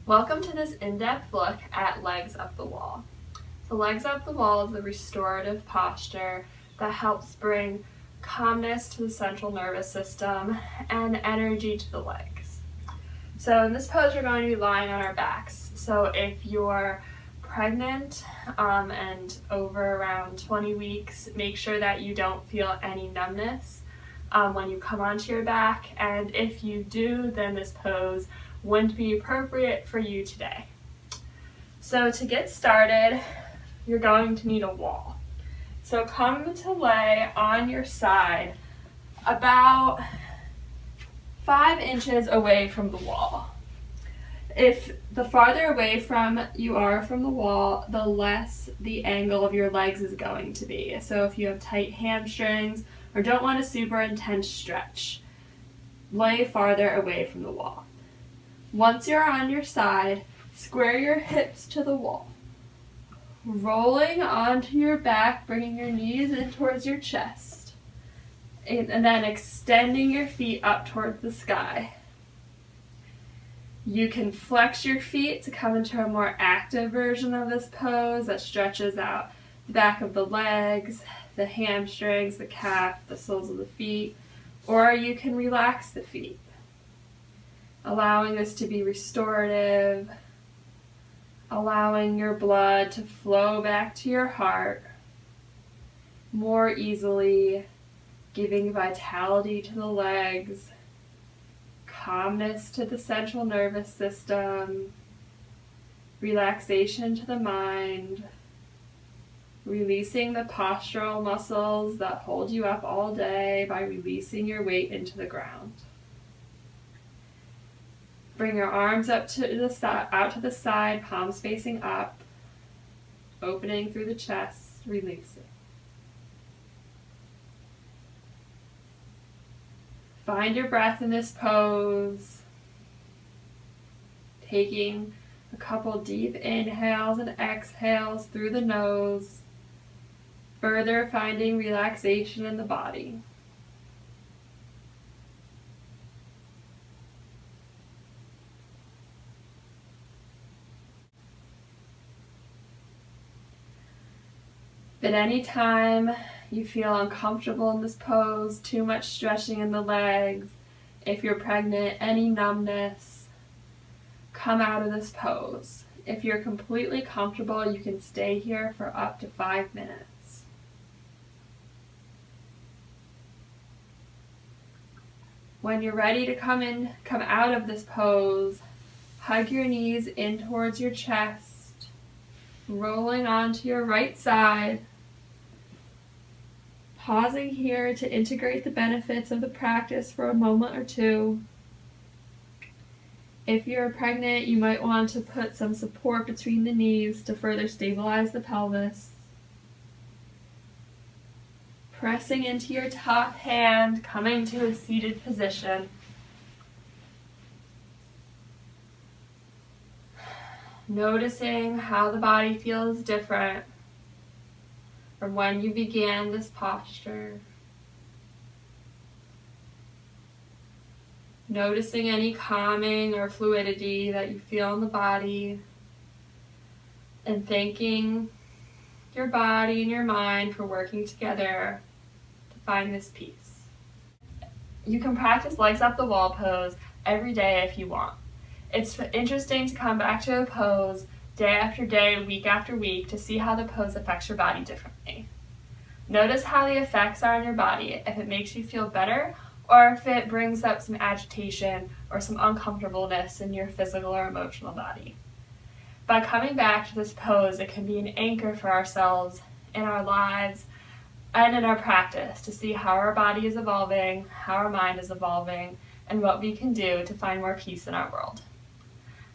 Welcome to this in-depth look at legs up the wall. So legs up the wall is a restorative posture that helps bring calmness to the central nervous system and energy to the legs. So in this pose, we're going to be lying on our backs. So if you're pregnant and over around 20 weeks, make sure that you don't feel any numbness when you come onto your back. And if you do, then this pose wouldn't be appropriate for you today. So to get started, you're going to need a wall. So come to lay on your side about 5 inches away from the wall. If the farther away from you are from the wall, the less the angle of your legs is going to be. So if you have tight hamstrings or don't want a super intense stretch, lay farther away from the wall. Once you're on your side, square your hips to the wall. Rolling onto your back, bringing your knees in towards your chest. And then extending your feet up towards the sky. You can flex your feet to come into a more active version of this pose that stretches out the back of the legs, the hamstrings, the calf, the soles of the feet, or you can relax the feet, allowing this to be restorative, allowing your blood to flow back to your heart more easily, giving vitality to the legs, calmness to the central nervous system, relaxation to the mind, releasing the postural muscles that hold you up all day by releasing your weight into the ground. Bring your arms up to the side, out to the side, palms facing up, opening through the chest, releasing. Find your breath in this pose, taking a couple deep inhales and exhales through the nose, further finding relaxation in the body. At any time you feel uncomfortable in this pose, too much stretching in the legs, if you're pregnant, any numbness, come out of this pose. If you're completely comfortable, you can stay here for up to 5 minutes. When you're ready to come out of this pose, hug your knees in towards your chest, rolling onto your right side. Pausing here to integrate the benefits of the practice for a moment or two. If you're pregnant, you might want to put some support between the knees to further stabilize the pelvis. Pressing into your top hand, coming to a seated position. Noticing how the body feels different from when you began this posture. Noticing any calming or fluidity that you feel in the body, and thanking your body and your mind for working together to find this peace. You can practice legs up the wall pose every day if you want. It's interesting to come back to a pose day after day, week after week, to see how the pose affects your body differently. Notice how the effects are on your body, if it makes you feel better or if it brings up some agitation or some uncomfortableness in your physical or emotional body. By coming back to this pose, it can be an anchor for ourselves in our lives and in our practice to see how our body is evolving, how our mind is evolving, and what we can do to find more peace in our world.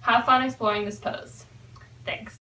Have fun exploring this pose. Thanks.